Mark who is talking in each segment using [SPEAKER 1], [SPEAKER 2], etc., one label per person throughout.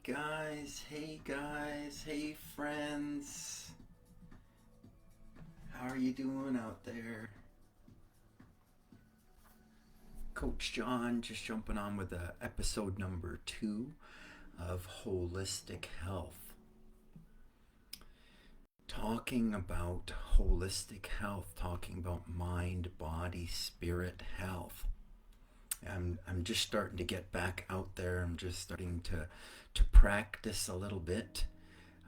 [SPEAKER 1] Hey guys, hey friends. How are you doing out there? Coach John just jumping on with episode number 2 of Holistic Health. Talking about holistic health, talking about mind, body, spirit health. I'm just starting to get back out there. I'm just starting to practice a little bit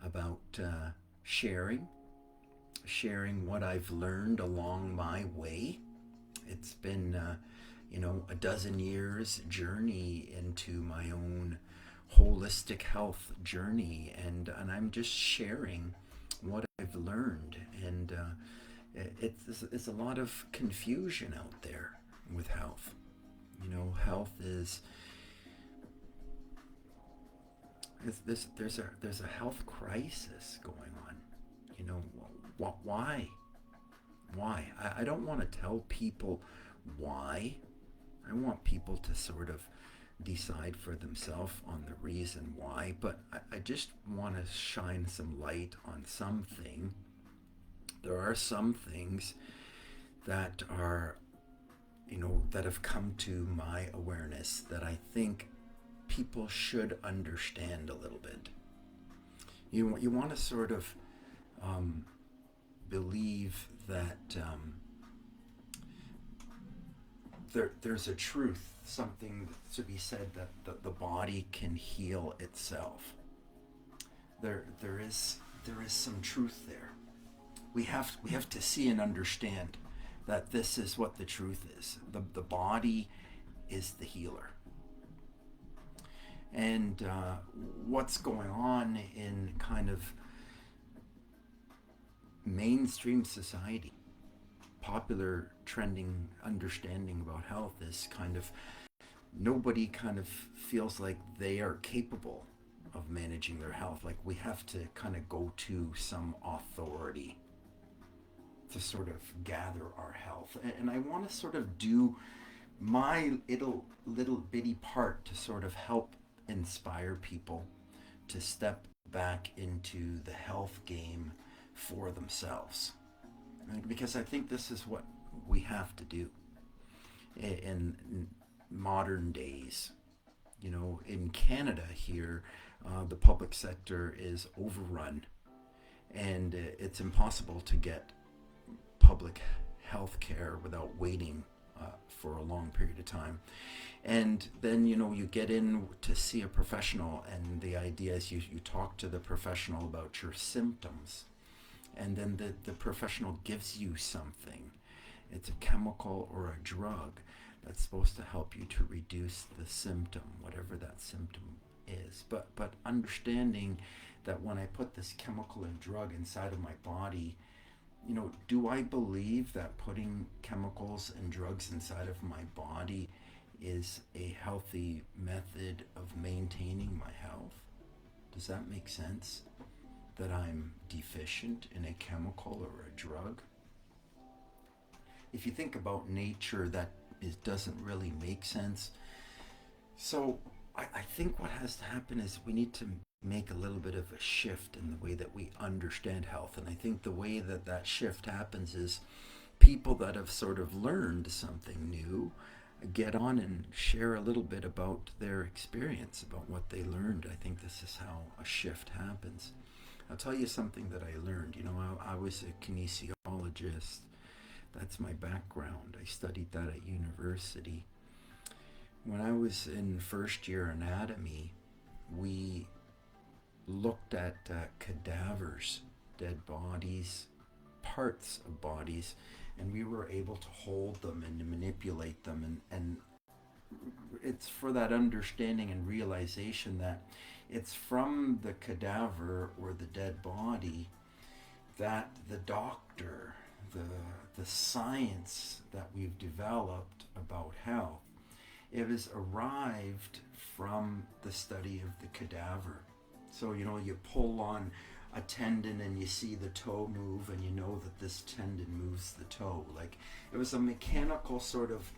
[SPEAKER 1] about sharing what I've learned along my way. It's been, a dozen years journey into my own holistic health journey, and I'm just sharing what I've learned. And it's a lot of confusion out there with health. Health there's a health crisis going on. Why? I don't want to tell people why. I want people to sort of decide for themselves on the reason why, but I just want to shine some light on something. There are some things that are, that have come to my awareness that I think people should understand a little bit. You want to sort of believe that there's a truth, something to be said that the body can heal itself. There is some truth there. We have to see and understand that this is what the truth is. The body is the healer. And what's going on in kind of mainstream society, popular trending understanding about health is kind of nobody kind of feels like they are capable of managing their health. Like we have to kind of go to some authority to sort of gather our health. And I want to sort of do my little bitty part to sort of help inspire people to step back into the health game for themselves. Because I think this is what we have to do in modern days. In Canada here, the public sector is overrun, and it's impossible to get public health care without waiting for a long period of time. And then, you get in to see a professional, and the idea is you talk to the professional about your symptoms, and then the professional gives you something. It's a chemical or a drug that's supposed to help you to reduce the symptom, whatever that symptom is. But understanding that when I put this chemical and drug inside of my body, do I believe that putting chemicals and drugs inside of my body is a healthy method of maintaining my health? Does that make sense? That I'm deficient in a chemical or a drug? If you think about nature, that doesn't really make sense. So I think what has to happen is we need to make a little bit of a shift in the way that we understand health. And I think the way that shift happens is people that have sort of learned something new get on and share a little bit about their experience, about what they learned. I think this is how a shift happens. I'll tell you something that I learned. I was a kinesiologist. That's my background. I studied that at university. When I was in first year anatomy, we looked at cadavers, dead bodies, parts of bodies, and we were able to hold them and manipulate them. And it's for that understanding and realization that it's from the cadaver or the dead body that the doctor, the science that we've developed about health, it has arrived from the study of the cadaver. So, you pull on a tendon and you see the toe move, and you know that this tendon moves the toe. Like, it was a mechanical sort of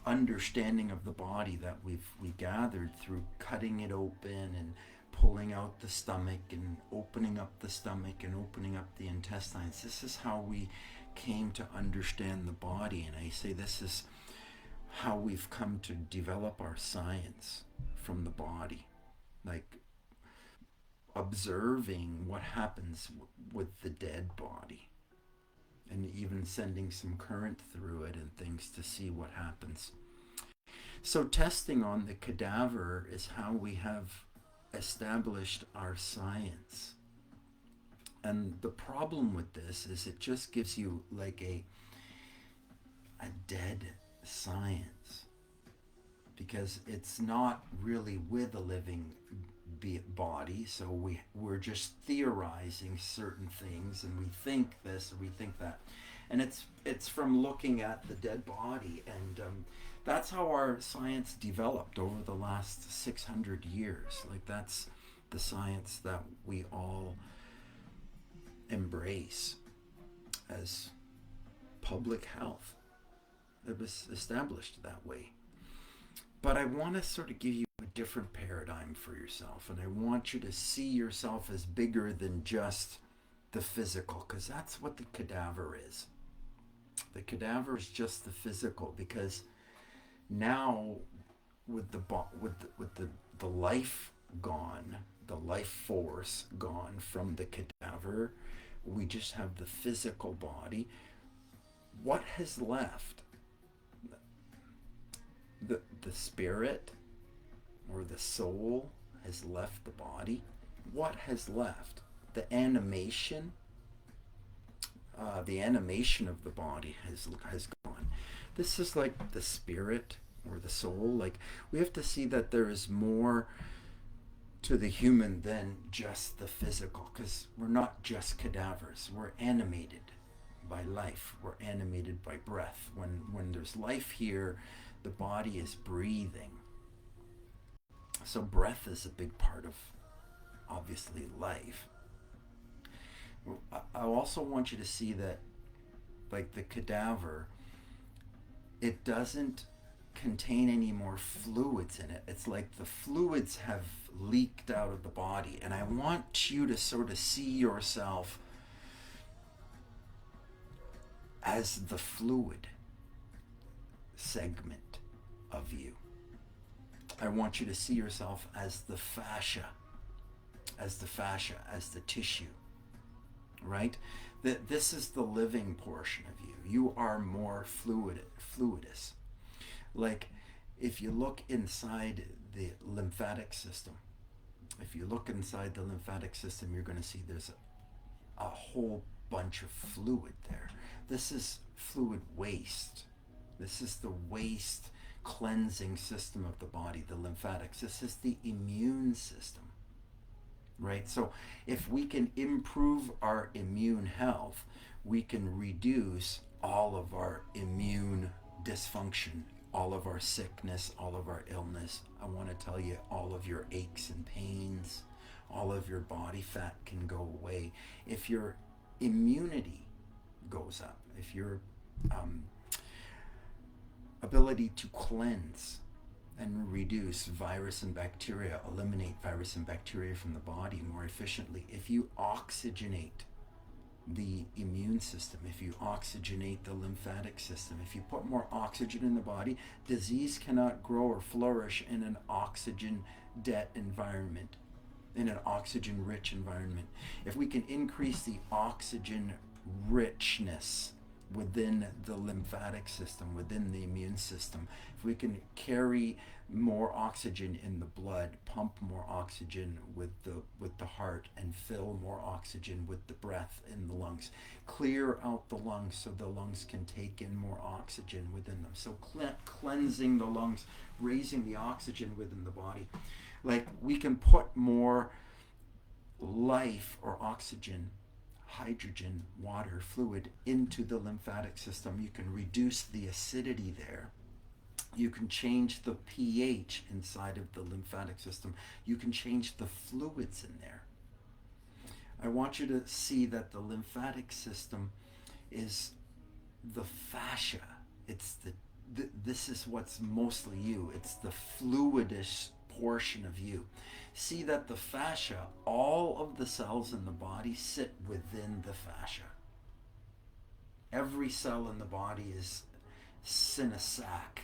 [SPEAKER 1] understanding of the body that we gathered through cutting it open and pulling out the stomach and opening up the stomach and opening up the intestines. This is how we came to understand the body. And I say this is how we've come to develop our science from the body. Like observing what happens with the dead body and even sending some current through it and things to see what happens. So testing on the cadaver is how we have established our science. And the problem with this is it just gives you like a dead science, because it's not really with a living body. So we're just theorizing certain things, and we think this or we think that, and it's from looking at the dead body. And that's how our science developed over the last 600 years. Like that's the science that we all embrace as public health. It was established that way. But I want to sort of give you a different paradigm for yourself, and I want you to see yourself as bigger than just the physical, because that's what the cadaver is. The cadaver is just the physical, because now with the life gone, the life force gone from the cadaver, we just have the physical body. What has left? The spirit or the soul has left the body. What has left? The animation. The animation of the body has gone. This is like the spirit or the soul. Like we have to see that there is more to the human than just the physical, because we're not just cadavers. We're animated by life. We're animated by breath. When there's life here, the body is breathing. So breath is a big part of, obviously, life. I also want you to see that, like the cadaver, it doesn't contain any more fluids in it. It's like the fluids have leaked out of the body. And I want you to sort of see yourself as the fluid segment of you. I want you to see yourself as the fascia, as the tissue, right? This is the living portion of you. You are more fluidous. Like if you look inside the lymphatic system, you're going to see there's a whole bunch of fluid there. This is fluid waste. This is the waste cleansing system of the body, the lymphatics. This is the immune system, right? So if we can improve our immune health, we can reduce all of our immune dysfunction, all of our sickness, all of our illness. I want to tell you, all of your aches and pains, all of your body fat can go away if your immunity goes up, if your ability to cleanse and reduce virus and bacteria, eliminate virus and bacteria from the body more efficiently. If you oxygenate the immune system, if you oxygenate the lymphatic system, if you put more oxygen in the body, disease cannot grow or flourish in an oxygen debt environment, in an oxygen rich environment. If we can increase the oxygen richness within the lymphatic system, within the immune system, if we can carry more oxygen in the blood, pump more oxygen with the heart, and fill more oxygen with the breath in the lungs, clear out the lungs so the lungs can take in more oxygen within them. So cleansing the lungs, raising the oxygen within the body. Like we can put more life or oxygen, hydrogen, water, fluid into the lymphatic system. You can reduce the acidity there. You can change the pH inside of the lymphatic system. You can change the fluids in there. I want you to see that the lymphatic system is the fascia. It's this is what's mostly you. It's the fluidous portion of you. See that the fascia, all of the cells in the body sit within the fascia. Every cell in the body is in a sac,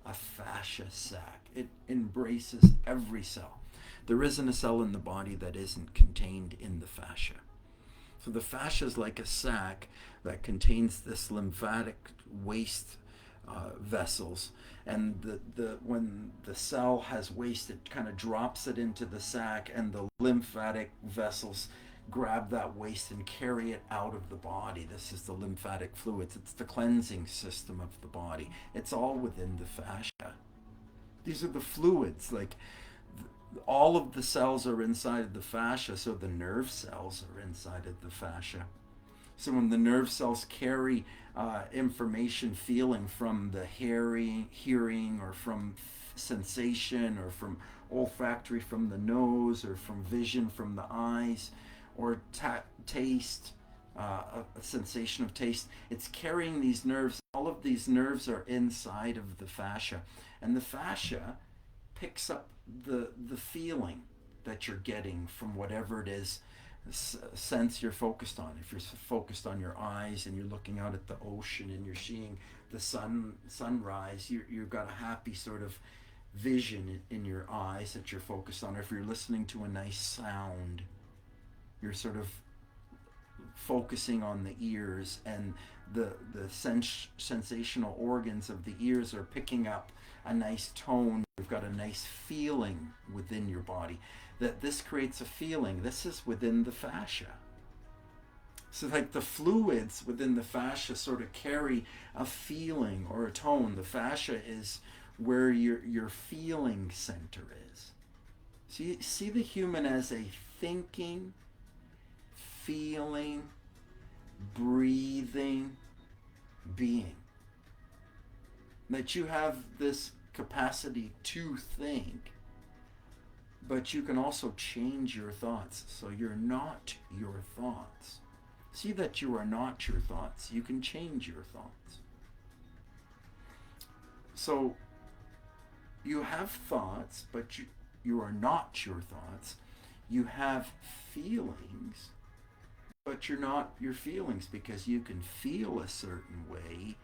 [SPEAKER 1] a fascia sac. It embraces every cell. There isn't a cell in the body that isn't contained in the fascia. So the fascia is like a sac that contains this lymphatic waste vessels, and when the cell has waste, it kind of drops it into the sac, and the lymphatic vessels grab that waste and carry it out of the body. This is the lymphatic fluids. It's the cleansing system of the body. It's all within the fascia. These are the fluids. Like all of the cells are inside of the fascia, so the nerve cells are inside of the fascia. So when the nerve cells carry information, feeling from the hearing, or from sensation, or from olfactory from the nose, or from vision from the eyes, or taste, a sensation of taste, it's carrying these nerves. All of these nerves are inside of the fascia, and the fascia picks up the feeling that you're getting from whatever it is sense you're focused on. If you're focused on your eyes and you're looking out at the ocean and you're seeing the sunrise, you've got a happy sort of vision in your eyes that you're focused on. Or if you're listening to a nice sound, you're sort of focusing on the ears, and the sensational organs of the ears are picking up a nice tone. You've got a nice feeling within your body. That this creates a feeling. This is within the fascia. So like the fluids within the fascia sort of carry a feeling or a tone. The fascia is where your feeling center is. See the human as a thinking, feeling, breathing being. That you have this capacity to think, but you can also change your thoughts. So you're not your thoughts. See that you are not your thoughts. You can change your thoughts. So you have thoughts, but you are not your thoughts. You have feelings, but you're not your feelings, because you can feel a certain way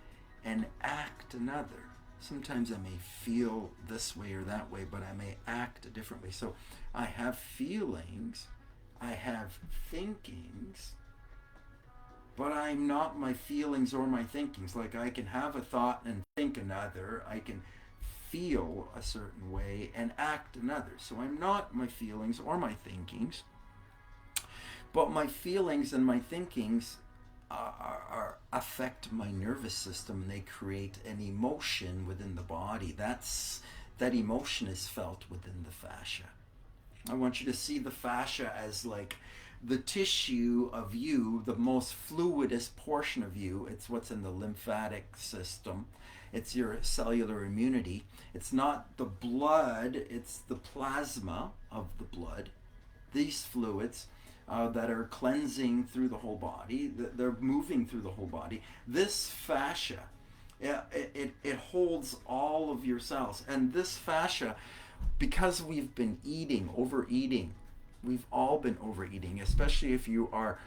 [SPEAKER 1] and act another. Sometimes I may feel this way or that way, but I may act a different way. So I have feelings, I have thinkings, but I'm not my feelings or my thinkings. Like I can have a thought and think another. I can feel a certain way and act another. So I'm not my feelings or my thinkings, but my feelings and my thinkings affect my nervous system, and they create an emotion within the body. That emotion is felt within the fascia. I want you to see the fascia as like the tissue of you, the most fluidous portion of you. It's what's in the lymphatic system. It's your cellular immunity. It's not the blood, it's the plasma of the blood. These fluids that are cleansing through the whole body, they're moving through the whole body. This fascia, it holds all of your cells. And this fascia, because we've been overeating, we've all been overeating, especially if you are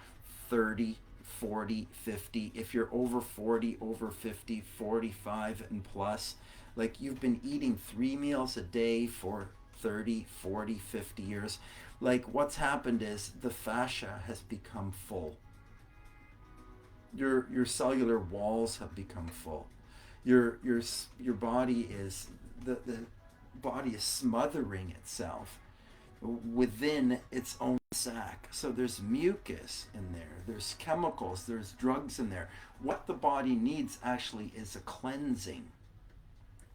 [SPEAKER 1] 30, 40, 50, if you're over 40, over 50, 45 and plus, like you've been eating 3 meals a day for 30, 40, 50 years. Like what's happened is the fascia has become full. Your cellular walls have become full. Your body is the body is smothering itself within its own sac. So there's mucus in there, there's chemicals, there's drugs in there. What the body needs actually is a cleansing.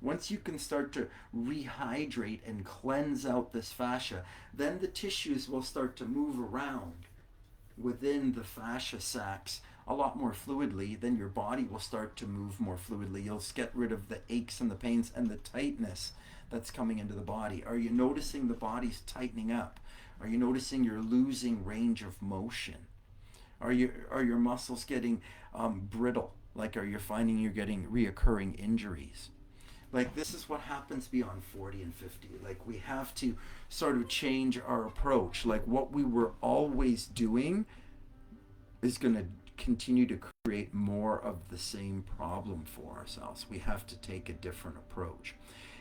[SPEAKER 1] Once you can start to rehydrate and cleanse out this fascia, then the tissues will start to move around within the fascia sacs a lot more fluidly. Then your body will start to move more fluidly. You'll get rid of the aches and the pains and the tightness that's coming into the body. Are you noticing the body's tightening up? Are you noticing you're losing range of motion? Are your muscles getting brittle? Like are you finding you're getting reoccurring injuries? Like, this is what happens beyond 40 and 50. Like, we have to sort of change our approach. Like, what we were always doing is going to continue to create more of the same problem for ourselves. We have to take a different approach.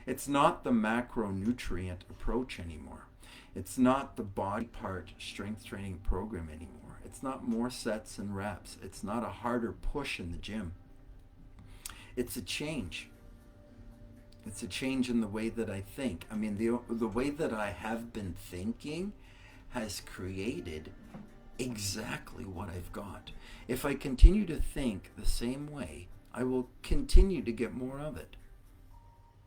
[SPEAKER 1] It's not the macronutrient approach anymore. It's not the body part strength training program anymore. It's not more sets and reps. It's not a harder push in the gym. It's a change. It's a change in the way that I think. I mean, the way that I have been thinking has created exactly what I've got. If I continue to think the same way, I will continue to get more of it.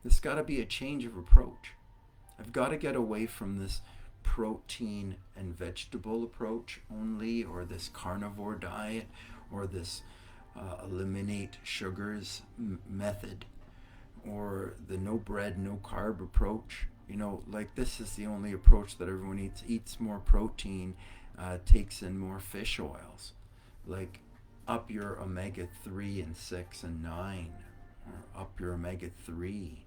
[SPEAKER 1] There's got to be a change of approach. I've got to get away from this protein and vegetable approach only, or this carnivore diet, or this eliminate sugars method, or the no bread, no carb approach. You know, like, this is the only approach that everyone eats more protein, takes in more fish oils. Like, up your omega-3 and 6 and 9, or up your omega-3.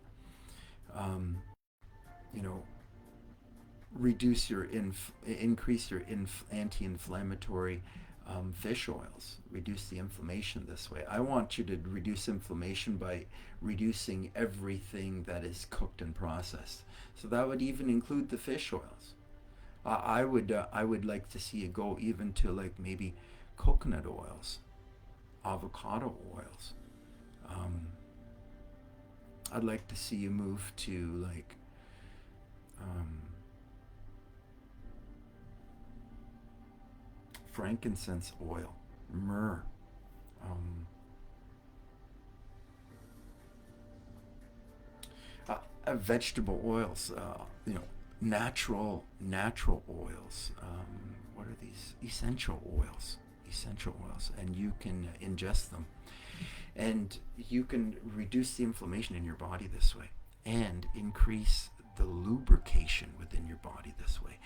[SPEAKER 1] You know, reduce your increase your anti-inflammatory fish oils. Reduce the inflammation this way. I want you to reduce inflammation by reducing everything that is cooked and processed. So that would even include the fish oils. I would like to see you go even to, like, maybe coconut oils, avocado oils. I'd like to see you move to, like, frankincense oil, myrrh, vegetable oils, natural oils. What are these? Essential oils, and you can ingest them, and you can reduce the inflammation in your body this way, and increase the lubrication within your body this way.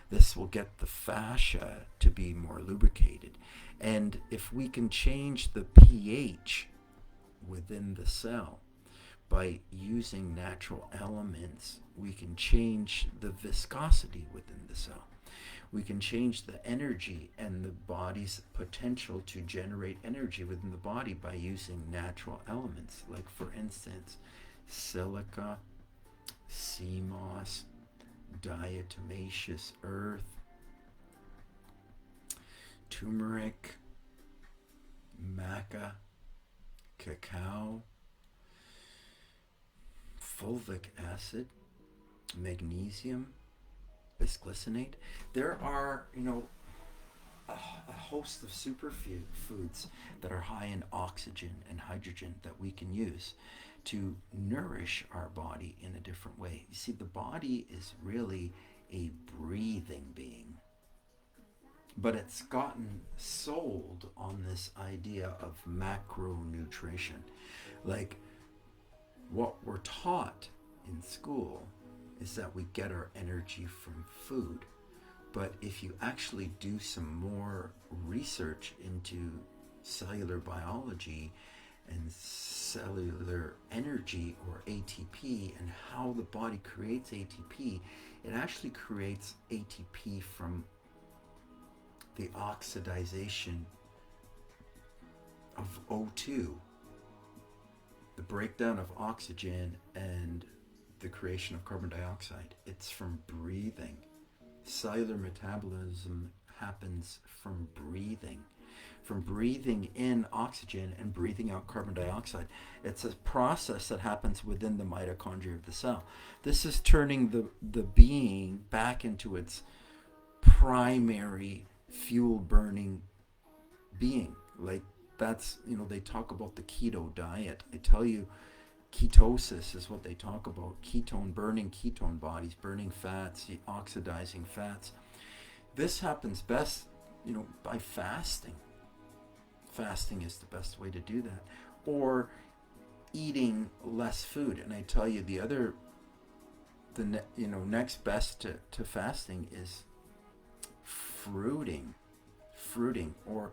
[SPEAKER 1] This will get the fascia to be more lubricated, and if we can change the pH within the cell by using natural elements, we can change the viscosity within the cell. We can change the energy and the body's potential to generate energy within the body by using natural elements, like, for instance, silica, sea moss, diatomaceous earth, turmeric, maca, cacao, fulvic acid, magnesium, bisglycinate. There are, a host of superfoods that are high in oxygen and hydrogen that we can use to nourish our body in a different way. You see, the body is really a breathing being, but it's gotten sold on this idea of macronutrition. Like, what we're taught in school is that we get our energy from food. But if you actually do some more research into cellular biology and cellular energy, or ATP, and how the body creates ATP, it actually creates ATP from the oxidization of O2, the breakdown of oxygen, and the creation of carbon dioxide. It's from breathing. Cellular metabolism happens from breathing in oxygen and breathing out carbon dioxide. It's a process that happens within the mitochondria of the cell. This is turning the being back into its primary fuel burning being. Like, that's, they talk about the keto diet. I tell you, ketosis is what they talk about. Burning ketone bodies, burning fats, oxidizing fats. This happens best, by fasting. Fasting is the best way to do that. Or eating less food. And I tell you, next best to fasting is fruiting, or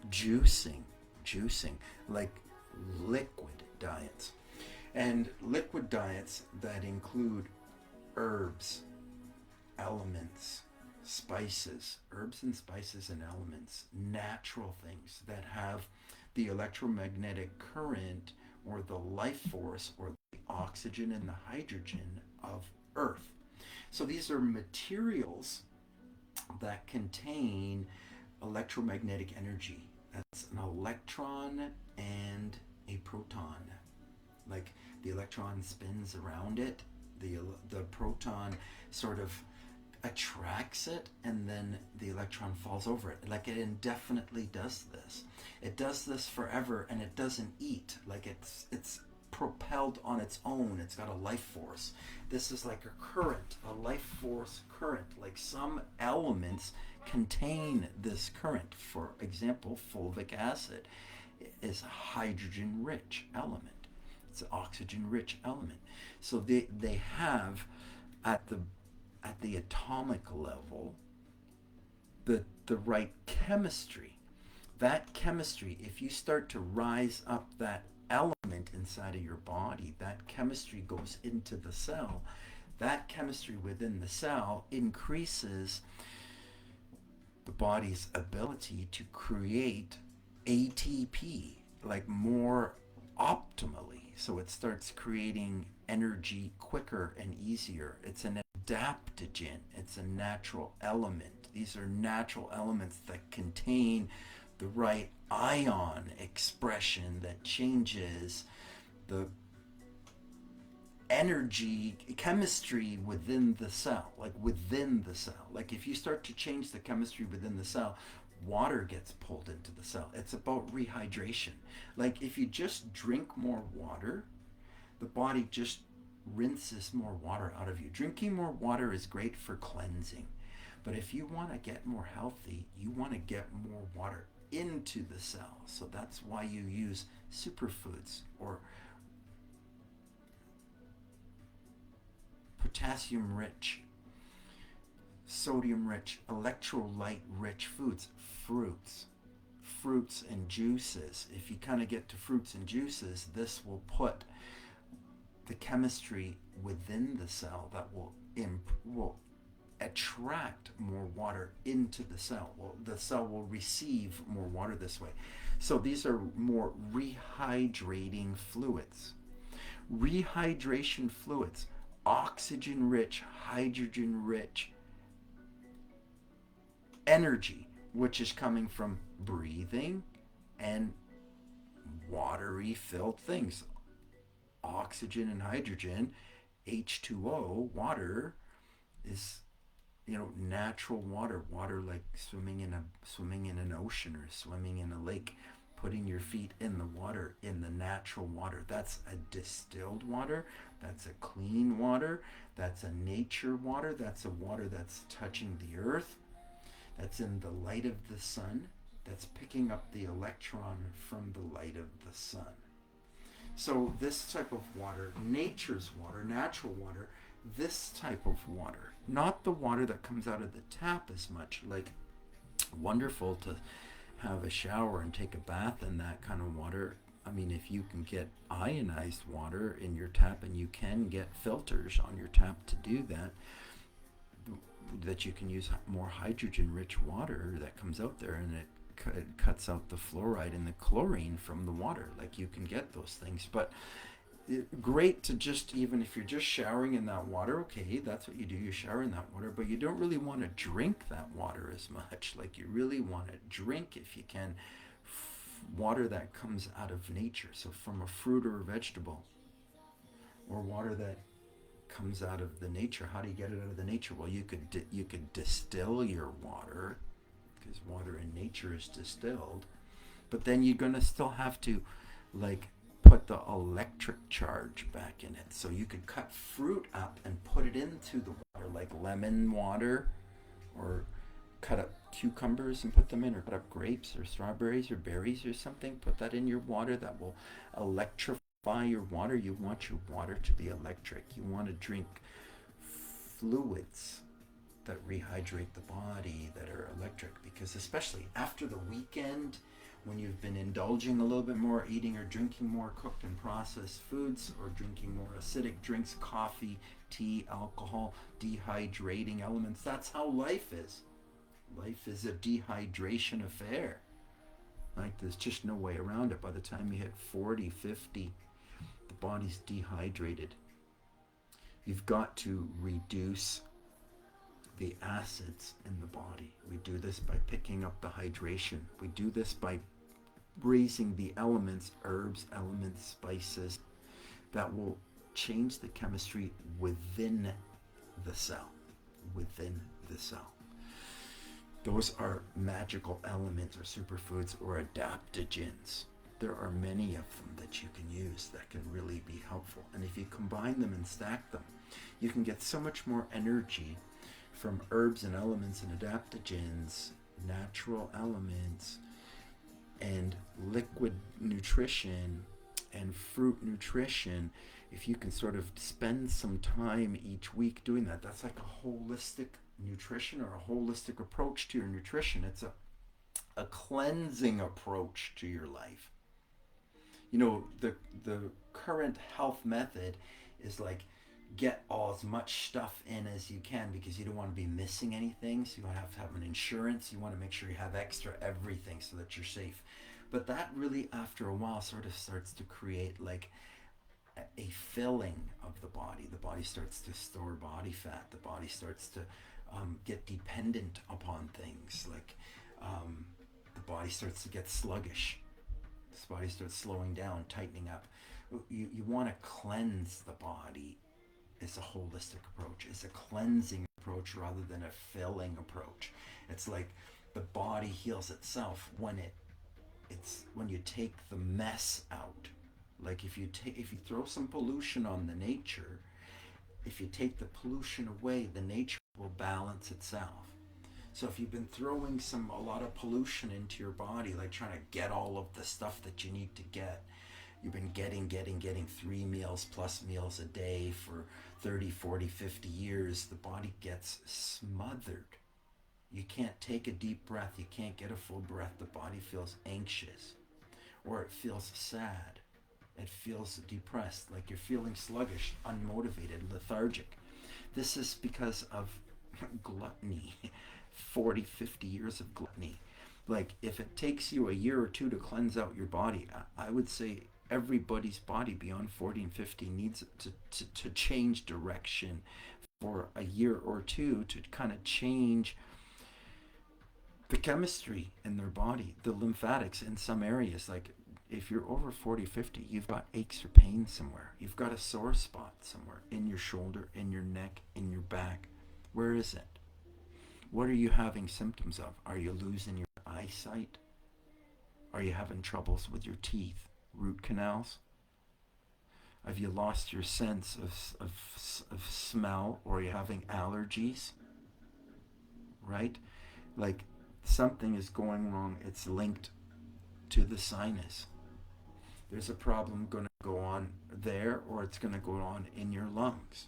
[SPEAKER 1] juicing, like liquid diets. And liquid diets that include herbs, elements, spices, herbs and spices and elements, natural things that have the electromagnetic current or the life force or the oxygen and the hydrogen of Earth. So these are materials that contain electromagnetic energy. That's an electron and a proton. Like the electron spins around it, the proton sort of attracts it, and then the electron falls over it. Like it indefinitely does this. It does this forever, and it doesn't eat. Like it's propelled on its own. It's got a life force. This is like a current, a life force current. Like some elements contain this current. For example, fulvic acid is a hydrogen rich element. It's an oxygen rich element. So they have at the atomic level the right chemistry. That chemistry, if you start to rise up that element inside of your body, that chemistry goes into the cell. That chemistry within the cell increases the body's ability to create ATP, like more optimally. So it starts creating energy quicker and easier. It's an adaptogen, it's a natural element. These are natural elements that contain the right ion expression that changes the energy chemistry within the cell, like within the cell. Like if you start to change the chemistry within the cell, water gets pulled into the cell. It's about rehydration. Like if you just drink more water, the body just rinses more water out of you. Drinking more water is great for cleansing. But if you want to get more healthy, you want to get more water into the cell. So that's why you use superfoods or potassium rich, sodium rich, electrolyte rich foods, fruits and juices. If you kind of get to fruits and juices, this will put the chemistry within the cell that will attract more water into the cell. Well, the cell will receive more water this way. So these are more rehydrating fluids. Rehydration fluids, oxygen rich, hydrogen rich energy, which is coming from breathing and watery filled things. Oxygen and hydrogen, H2O, water is natural water, like swimming in an ocean or swimming in a lake, putting your feet in the water, in the natural water. That's a distilled water, that's a clean water, that's a nature water, that's a water that's touching the earth, that's in the light of the sun, that's picking up the electron from the light of the sun. So this type of water, nature's water, natural water, this type of water, not the water that comes out of the tap as much. Like wonderful to have a shower and take a bath in that kind of water. I mean, if you can get ionized water in your tap, and you can get filters on your tap to do that, that you can use more hydrogen rich water that comes out there, and it cuts out the fluoride and the chlorine from the water. Like you can get those things. But great to just, even if you're just showering in that water, okay, that's what you do, you shower in that water, but you don't really want to drink that water as much. Like you really want to drink, if you can, water that comes out of nature, so from a fruit or a vegetable, or water that comes out of the nature. How do you get it out of the nature? Well, you could distill your water, because water in nature is distilled, but then you're going to still have to like put the electric charge back in it. So you could cut fruit up and put it into the water, like lemon water, or cut up cucumbers and put them in, or cut up grapes or strawberries or berries or something, put that in your water. That will electrify your water. You want your water to be electric. You want to drink fluids that rehydrate the body, that are electric. Because especially after the weekend, when you've been indulging a little bit more, eating or drinking more cooked and processed foods, or drinking more acidic drinks, coffee, tea, alcohol, dehydrating elements, that's how life is. Life is a dehydration affair. Like, there's just no way around it. By the time you hit 40, 50, the body's dehydrated. You've got to reduce the acids in the body. We do this by picking up the hydration. We do this by raising the elements, herbs, elements, spices, that will change the chemistry within the cell. Within the cell. Those are magical elements or superfoods or adaptogens. There are many of them that you can use that can really be helpful. And if you combine them and stack them, you can get so much more energy from herbs and elements and adaptogens, natural elements, and liquid nutrition and fruit nutrition. If you can sort of spend some time each week doing that, that's like a holistic nutrition, or a holistic approach to your nutrition. It's a cleansing approach to your life. You know, the current health method is like, get as much stuff in as you can, because you don't want to be missing anything. So you want to have an insurance. You want to make sure you have extra everything so that you're safe. But that really, after a while, sort of starts to create like a filling of the body. The body starts to store body fat. The body starts to get dependent upon things. Like, the body starts to get sluggish. This body starts slowing down, tightening up. You want to cleanse the body. It's a holistic approach. It's a cleansing approach rather than a filling approach. It's like the body heals itself when when you take the mess out. Like, if you throw some pollution on the nature, if you take the pollution away, the nature will balance itself. So if you've been throwing a lot of pollution into your body, like trying to get all of the stuff that you need to get, you've been getting 3 meals plus meals a day for 30, 40, 50 years, the body gets smothered. You can't take a deep breath. You can't get a full breath. The body feels anxious, or it feels sad. It feels depressed, like you're feeling sluggish, unmotivated, lethargic. This is because of gluttony. 40, 50 years of gluttony. Like, if it takes you a year or two to cleanse out your body, I would say everybody's body beyond 40 and 50 needs to change direction for a year or two, to kind of change the chemistry in their body, the lymphatics in some areas. Like, if you're over 40, 50, you've got aches or pains somewhere. You've got a sore spot somewhere, in your shoulder, in your neck, in your back. Where is it? What are you having symptoms of? Are you losing your eyesight? Are you having troubles with your teeth? Root canals? Have you lost your sense of smell? Or are you having allergies? Right? Like, something is going wrong. It's linked to the sinus. There's a problem going to go on there, or it's going to go on in your lungs.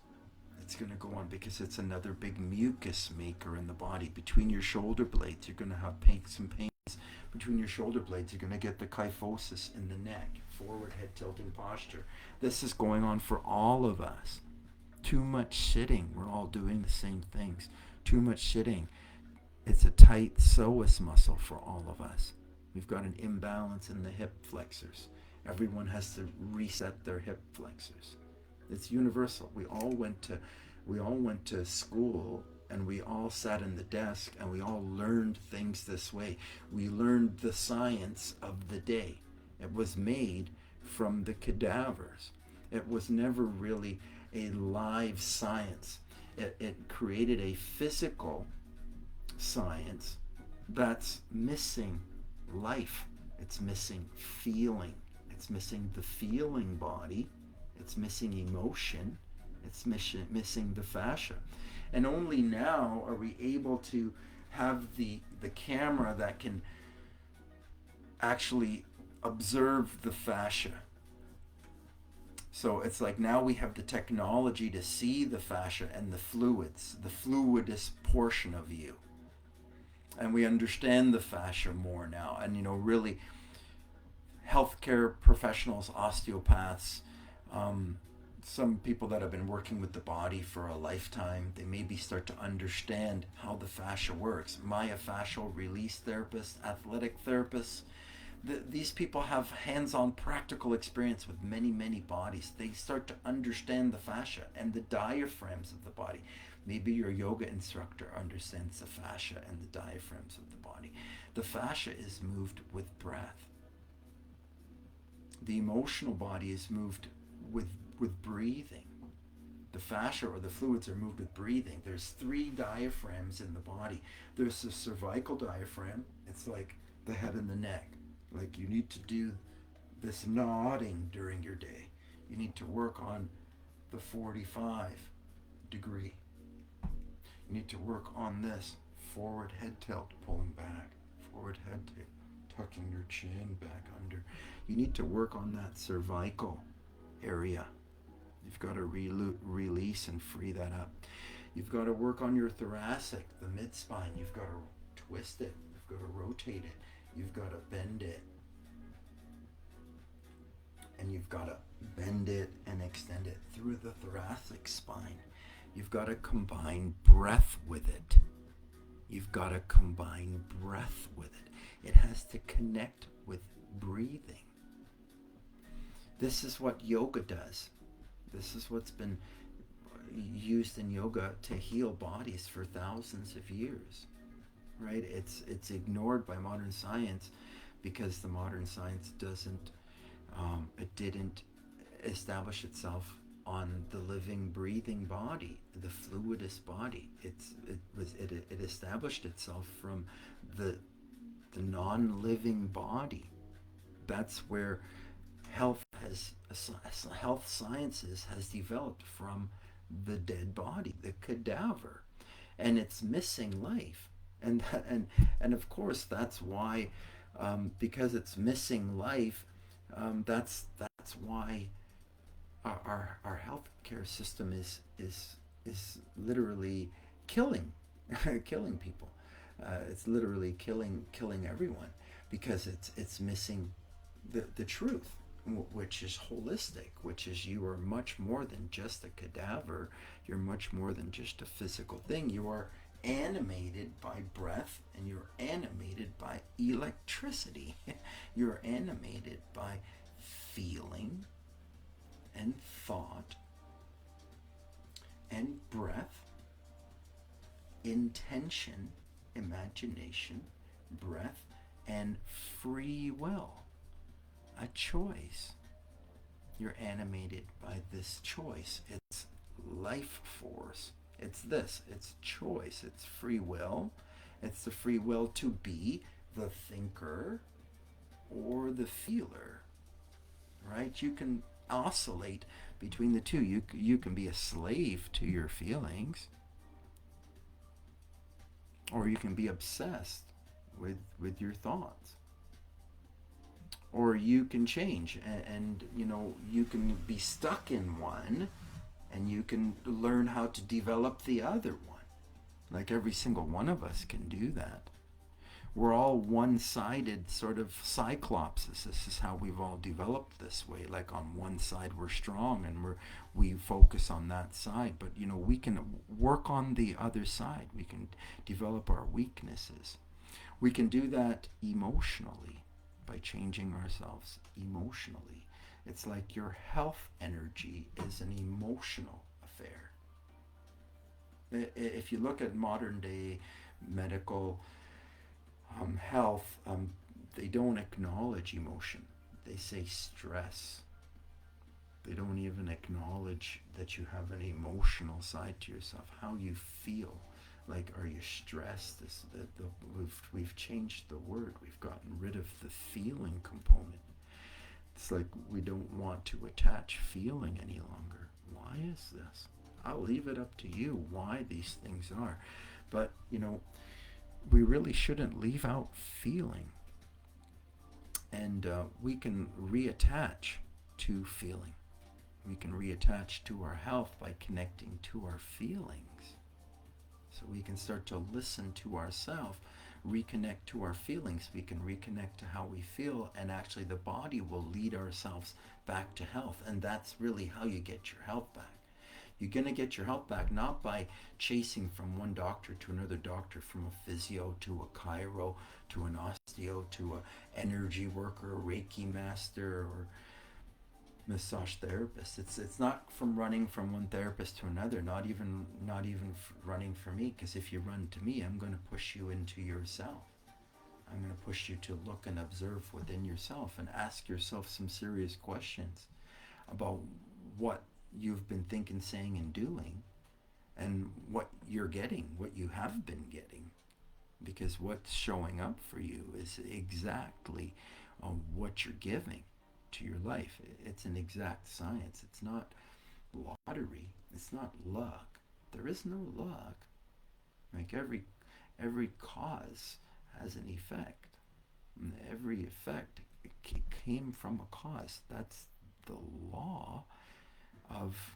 [SPEAKER 1] It's going to go on because it's another big mucus maker in the body. Between your shoulder blades, you're going to have some pains. Between your shoulder blades, you're going to get the kyphosis in the neck, forward head tilting posture. This is going on for all of us. Too much sitting. We're all doing the same things. Too much sitting. It's a tight psoas muscle for all of us. We've got an imbalance in the hip flexors. Everyone has to reset their hip flexors. It's universal. We all went to school, and we all sat in the desk, and we all learned things this way. We learned the science of the day. It was made from the cadavers. It was never really a live science. It created a physical science that's missing life. It's missing feeling. It's missing the feeling body. It's missing emotion. It's missing the fascia. And only now are we able to have the camera that can actually observe the fascia So it's like now we have the technology to see the fascia and the fluids, the fluidous portion of you. And we understand the fascia more now. And, really, healthcare professionals, osteopaths, um, some people that have been working with the body for a lifetime, they maybe start to understand how the fascia works. Myofascial release therapists, athletic therapists, these people have hands-on practical experience with many, many bodies. They start to understand the fascia and the diaphragms of the body. Maybe your yoga instructor understands the fascia and the diaphragms of the body. The fascia is moved with breath. The emotional body is moved with breathing. The fascia or the fluids are moved with breathing. There's 3 diaphragms in the body. There's the cervical diaphragm. It's like the head and the neck. Like you need to do this nodding during your day. You need to work on the 45 degree. You need to work on this forward head tilt, pulling back, forward head tilt, tucking your chin back under. You need to work on that cervical area. You've got to release and free that up. You've got to work on your thoracic, the mid-spine. You've got to twist it. You've got to rotate it. You've got to bend it. And you've got to bend it and extend it through the thoracic spine. You've got to combine breath with it. You've got to combine breath with it. It has to connect with breathing. This is what yoga does. This is what's been used in yoga to heal bodies for thousands of years, right? It's ignored by modern science because the modern science it didn't establish itself on the living, breathing body, the fluidous body. It established itself from the non-living body. That's where health sciences has developed, from the dead body, the cadaver, and it's missing life. And of course that's why, because it's missing life, that's why our healthcare system is literally killing killing people. It's literally killing everyone, because it's missing the truth, which is holistic, which is you are much more than just a cadaver. You're much more than just a physical thing. You are animated by breath, and you're animated by electricity. You're animated by feeling and thought and breath, intention, imagination, breath, and free will. A choice. You're animated by this choice. It's life force. It's choice. It's free will. It's the free will to be the thinker or the feeler, right? You can oscillate between the two. You can be a slave to your feelings, or you can be obsessed with your thoughts. Or you can change, and you can be stuck in one, and you can learn how to develop the other one. Like every single one of us can do that. We're all one-sided sort of cyclopses. This is how we've all developed this way. Like on one side we're strong, and we focus on that side, but we can work on the other side. We can develop our weaknesses. We can do that emotionally, by changing ourselves emotionally. It's like your health energy is an emotional affair. If you look at modern day medical health, they don't acknowledge emotion. They say stress. They don't even acknowledge that you have an emotional side to yourself, how you feel. Like, are you stressed? We've changed the word. We've gotten rid of the feeling component. It's like we don't want to attach feeling any longer. Why is this? I'll leave it up to you why these things are. But, we really shouldn't leave out feeling. And we can reattach to feeling. We can reattach to our health by connecting to our feelings. So we can start to listen to ourselves, reconnect to our feelings. We can reconnect to how we feel, and actually the body will lead ourselves back to health. And that's really how you get your health back. You're going to get your health back not by chasing from one doctor to another doctor, from a physio to a chiro to an osteo to a energy worker, a Reiki master, or massage therapist. It's not from running from one therapist to another, not even running for me, because if you run to me, I'm going to push you into yourself. I'm going to push you to look and observe within yourself and ask yourself some serious questions about what you've been thinking, saying, and doing, and what you're getting, what you have been getting. Because what's showing up for you is exactly what you're giving to your life. It's an exact science. It's not lottery. It's not luck. There is no luck. Like every cause has an effect. And every effect came from a cause. That's the law of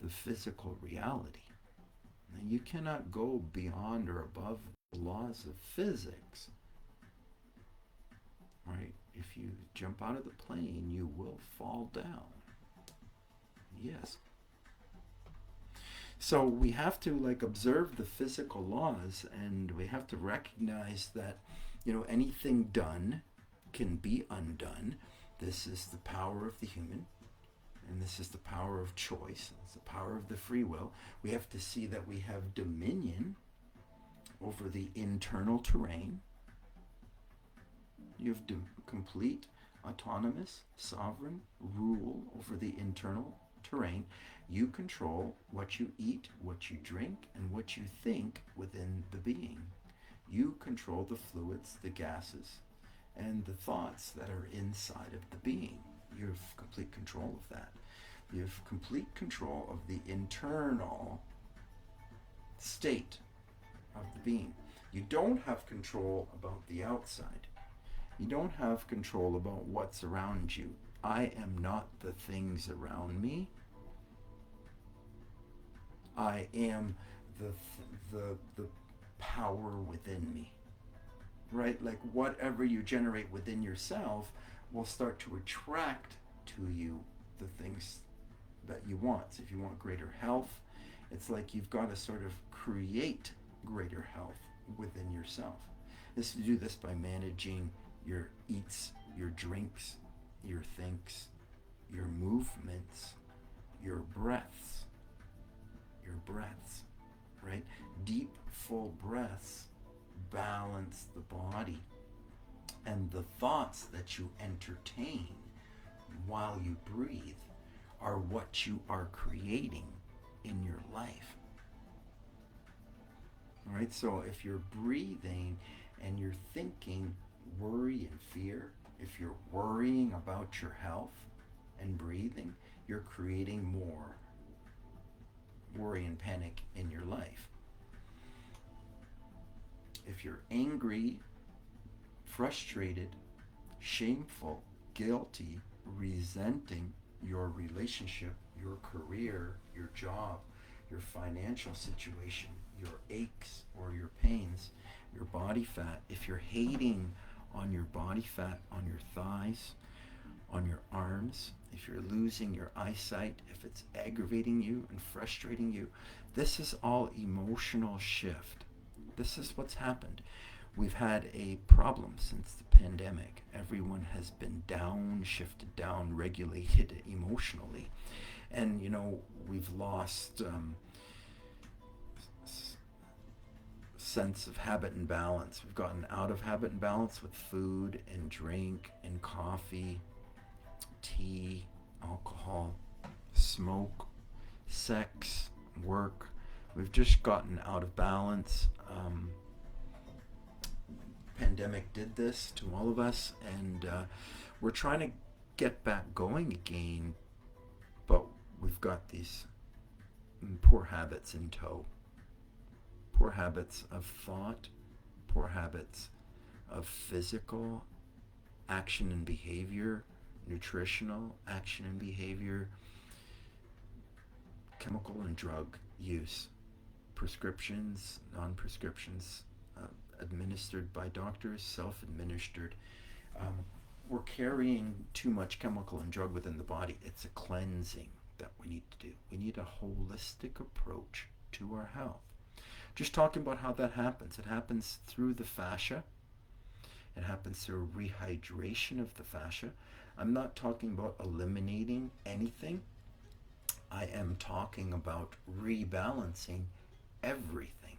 [SPEAKER 1] the physical reality. And you cannot go beyond or above the laws of physics. Right? If you jump out of the plane, you will fall down. Yes. So we have to observe the physical laws, and we have to recognize that anything done can be undone. This is the power of the human, and this is the power of choice. It's the power of the free will. We have to see that we have dominion over the internal terrain. You have complete, autonomous, sovereign rule over the internal terrain. You control what you eat, what you drink, and what you think within the being. You control the fluids, the gases, and the thoughts that are inside of the being. You have complete control of that. You have complete control of the internal state of the being. You don't have control about the outside. You don't have control about what's around you. I am not the things around me. I am the power within me. Right? Like whatever you generate within yourself will start to attract to you the things that you want. So if you want greater health, it's like you've got to sort of create greater health within yourself. You do this by managing your eats, your drinks, your thinks, your movements, your breaths, right? Deep, full breaths balance the body, and the thoughts that you entertain while you breathe are what you are creating in your life. All right, so if you're breathing and you're thinking worry and fear, if you're worrying about your health and breathing, you're creating more worry and panic in your life. If you're angry, frustrated, shameful, guilty, resenting your relationship, your career, your job, your financial situation, your aches or your pains, your body fat, if you're hating on your body fat, on your thighs, on your arms, if you're losing your eyesight, if it's aggravating you and frustrating you, this is all emotional shift. This is what's happened. We've had a problem since the pandemic. Everyone has been shifted down, regulated emotionally. And, we've lost sense of habit and balance. We've gotten out of habit and balance with food and drink and coffee, tea, alcohol, smoke, sex, work. We've just gotten out of balance. Pandemic did this to all of us, and we're trying to get back going again, but we've got these poor habits in tow. Poor habits of thought, poor habits of physical action and behavior, nutritional action and behavior, chemical and drug use, prescriptions, non-prescriptions, administered by doctors, self-administered. Um, we're carrying too much chemical and drug within the body. It's a cleansing that we need to do. We need a holistic approach to our health. Just talking about how that happens. It happens through the fascia. It happens through rehydration of the fascia. I'm not talking about eliminating anything. I am talking about rebalancing everything.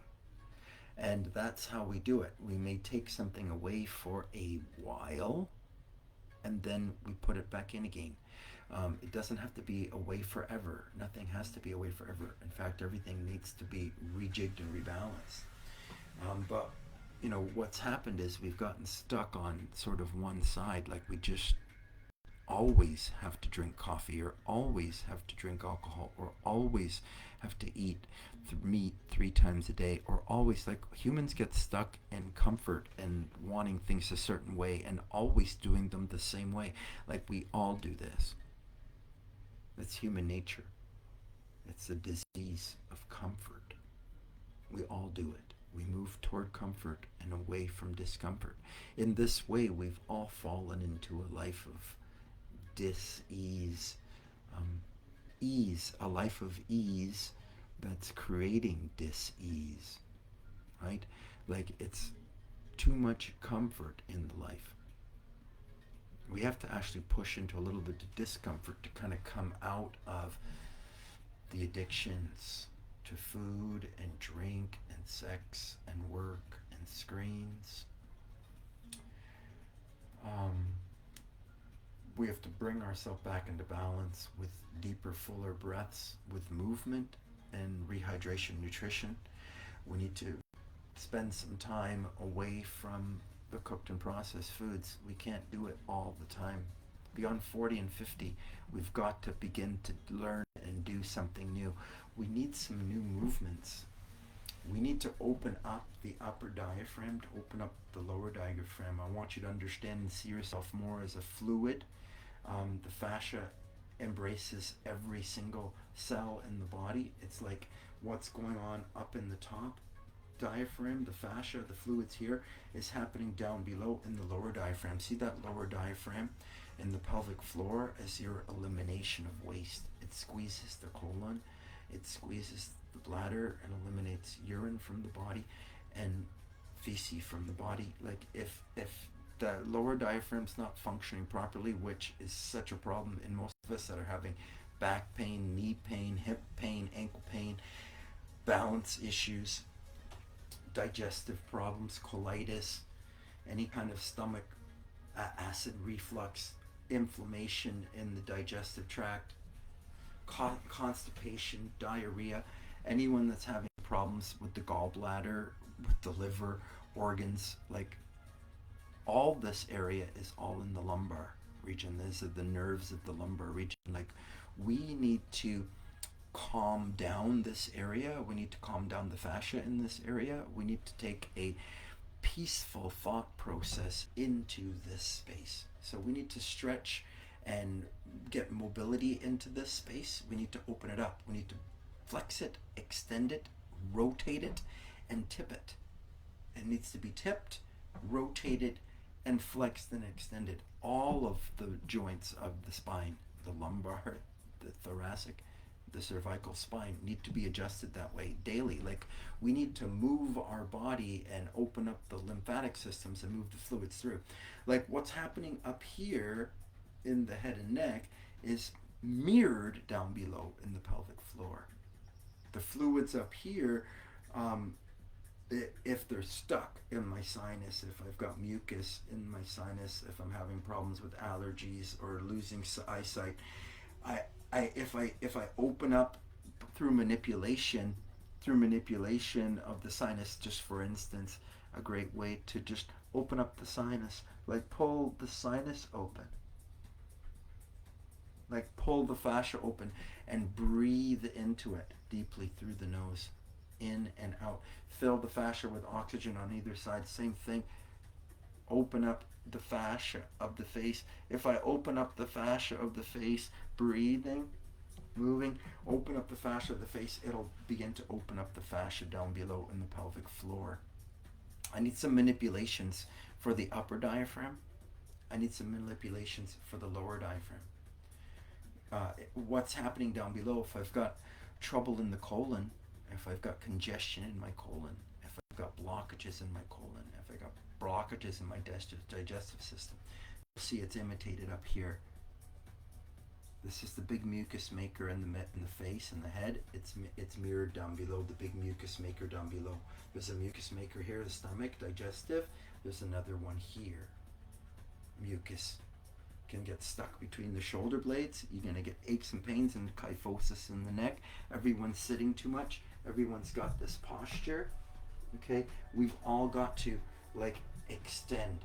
[SPEAKER 1] And that's how we do it. We may take something away for a while, and then we put it back in again. It doesn't have to be away forever. Nothing has to be away forever. In fact, everything needs to be rejigged and rebalanced. But what's happened is we've gotten stuck on sort of one side, like we just always have to drink coffee, or always have to drink alcohol, or always have to eat meat 3 times a day, or always, like, humans get stuck in comfort and wanting things a certain way and always doing them the same way. Like, we all do this. It's human nature. It's a disease of comfort. We all do it. We move toward comfort and away from discomfort. In this way, we've all fallen into a life of dis-ease, a life of ease that's creating dis-ease, right? Like, it's too much comfort in the life. We have to actually push into a little bit of discomfort to kind of come out of the addictions to food and drink and sex and work and screens. We have to bring ourselves back into balance with deeper, fuller breaths, with movement and rehydration, nutrition. We need to spend some time away from the cooked and processed foods. We can't do it all the time. Beyond 40 and 50, we've got to begin to learn and do something new. We need some new movements. We need to open up the upper diaphragm, to open up the lower diaphragm. I want you to understand and see yourself more as a fluid. The fascia embraces every single cell in the body. It's like what's going on up in the top diaphragm, the fascia, the fluids here, is happening down below in the lower diaphragm. See that lower diaphragm in the pelvic floor as your elimination of waste. It squeezes the colon, it squeezes the bladder, and eliminates urine from the body and feces from the body. Like, if the lower diaphragm's not functioning properly, which is such a problem in most of us that are having back pain, knee pain, hip pain, ankle pain, balance issues, digestive problems, colitis, any kind of stomach acid reflux, inflammation in the digestive tract, constipation, diarrhea, anyone that's having problems with the gallbladder, with the liver, organs, like, all this area is all in the lumbar region. These are the nerves of the lumbar region. Like, we need to calm down this area. We need to calm down the fascia in this area. We need to take a peaceful thought process into this space. So we need to stretch and get mobility into this space. We need to open it up. We need to flex it, extend it, rotate it, and tip it. It needs to be tipped, rotated, and flexed and extended. All of the joints of the spine, the lumbar, the thoracic, the cervical spine, need to be adjusted that way daily. Like, we need to move our body and open up the lymphatic systems and move the fluids through. Like, what's happening up here in the head and neck is mirrored down below in the pelvic floor. The fluids up here, if they're stuck in my sinus, if I've got mucus in my sinus, if I'm having problems with allergies or losing eyesight, if I open up through manipulation of the sinus, just for instance, a great way to just open up the sinus, like pull the sinus open, like pull the fascia open and breathe into it deeply through the nose, in and out. Fill the fascia with oxygen on either side. Same thing. Open up the fascia of the face. If I open up the fascia of the face, breathing, moving. Open up the fascia of the face. It'll begin to open up the fascia down below in the pelvic floor. I need some manipulations for the upper diaphragm. I need some manipulations for the lower diaphragm. What's happening down below, if I've got trouble in the colon, if I've got congestion in my colon, if I've got blockages in my colon, if I've got blockages in my digestive system, you'll see it's imitated up here. This is the big mucus maker in the face and the head. It's mirrored down below, the big mucus maker down below. There's a mucus maker here, the stomach, digestive. There's another one here. Mucus can get stuck between the shoulder blades. You're going to get aches and pains and kyphosis in the neck. Everyone's sitting too much. Everyone's got this posture. Okay? We've all got to extend.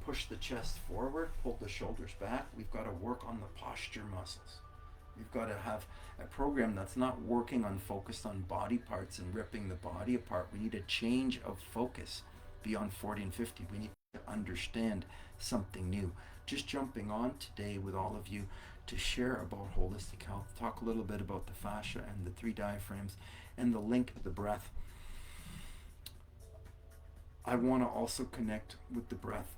[SPEAKER 1] Push the chest forward, pull the shoulders back. We've got to work on the posture muscles. We've got to have a program that's not working on focused on body parts and ripping the body apart. We need a change of focus beyond 40 and 50. We need to understand something new. Just jumping on today with all of you to share about holistic health, talk a little bit about the fascia and the 3 diaphragms and the link to the breath. I want to also connect with the breath.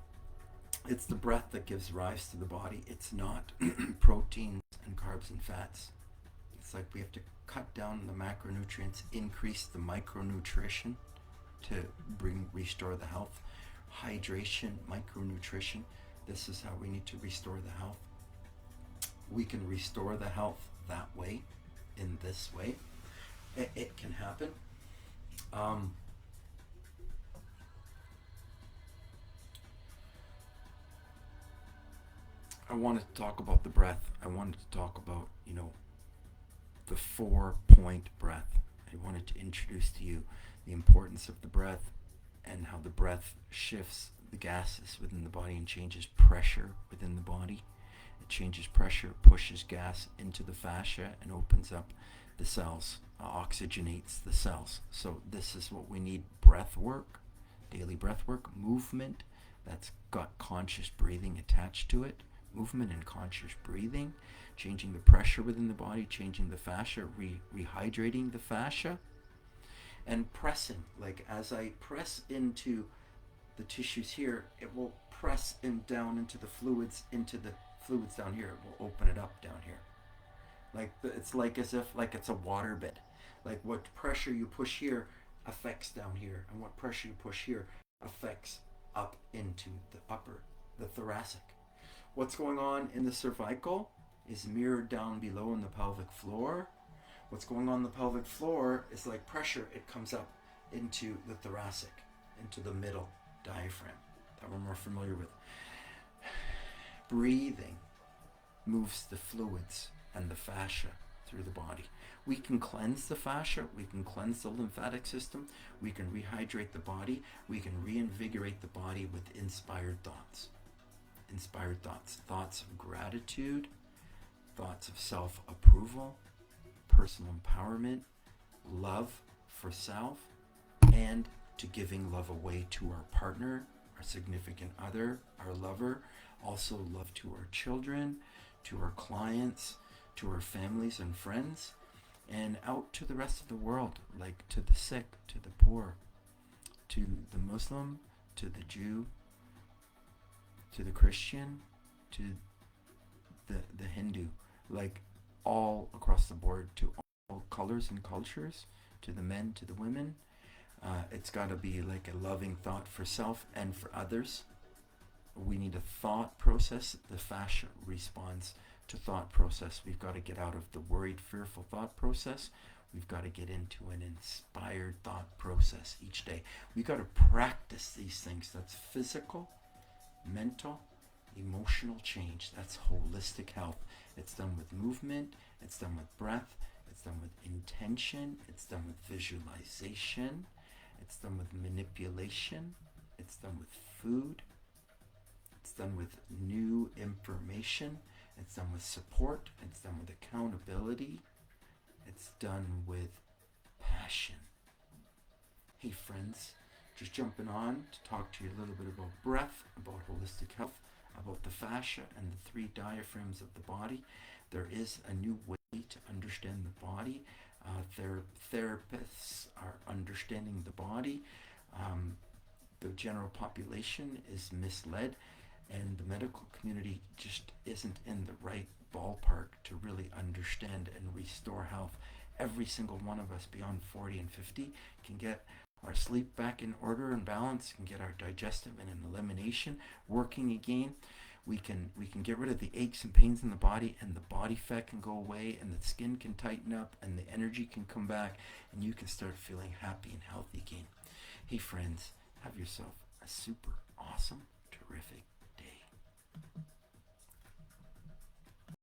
[SPEAKER 1] It's the breath that gives rise to the body. It's not proteins and carbs and fats. It's like we have to cut down the macronutrients, increase the micronutrition to restore the health. Hydration, micronutrition. This is how we need to restore the health. We can restore the health that way, in this way. It can happen. I wanted to talk about the breath. I wanted to talk about, the 4-point breath. I wanted to introduce to you the importance of the breath and how the breath shifts the gases within the body and changes pressure within the body. It changes pressure, pushes gas into the fascia and opens up the cells, oxygenates the cells. So this is what we need: breath work, daily breath work, movement that's got conscious breathing attached to it. Movement and conscious breathing, changing the pressure within the body, changing the fascia, rehydrating the fascia, and pressing. Like as I press into the tissues here, it will press down into the fluids down here. It will open it up down here. It's like as if it's a water bed. Like what pressure you push here affects down here, and what pressure you push here affects up into the thoracic. What's going on in the cervical is mirrored down below in the pelvic floor. What's going on in the pelvic floor is like pressure. It comes up into the thoracic, into the middle diaphragm that we're more familiar with. Breathing moves the fluids and the fascia through the body. We can cleanse the fascia. We can cleanse the lymphatic system. We can rehydrate the body. We can reinvigorate the body with inspired thoughts. Inspired thoughts, thoughts of gratitude, thoughts of self-approval, personal empowerment, love for self, and to giving love away to our partner, our significant other, our lover, also love to our children, to our clients, to our families and friends, and out to the rest of the world, like to the sick, to the poor, to the Muslim, to the Jew, to the Christian, to the Hindu, like all across the board, to all colors and cultures, to the men, to the women. It's got to be like a loving thought for self and for others. We need a thought process. The fascia responds to thought process. We've got to get out of the worried, fearful thought process. We've got to get into an inspired thought process each day. We've got to practice these things. That's physical, mental, emotional change. That's holistic health. It's done with movement. It's done with breath. It's done with intention. It's done with visualization. It's done with manipulation. It's done with food. It's done with new information. It's done with support. It's done with accountability. It's done with passion. Hey friends, just jumping on to talk to you a little bit about breath, about holistic health, about the fascia and the 3 diaphragms of the body. There is a new way to understand the body. Therapists are understanding the body. Um, the general population is misled, and the medical community just isn't in the right ballpark to really understand and restore health. Every single one of us beyond 40 and 50 can get our sleep back in order and balance, can get our digestive and elimination working again. We can get rid of the aches and pains in the body, and the body fat can go away, and the skin can tighten up, and the energy can come back, and you can start feeling happy and healthy again. Hey friends, have yourself a super awesome, terrific day.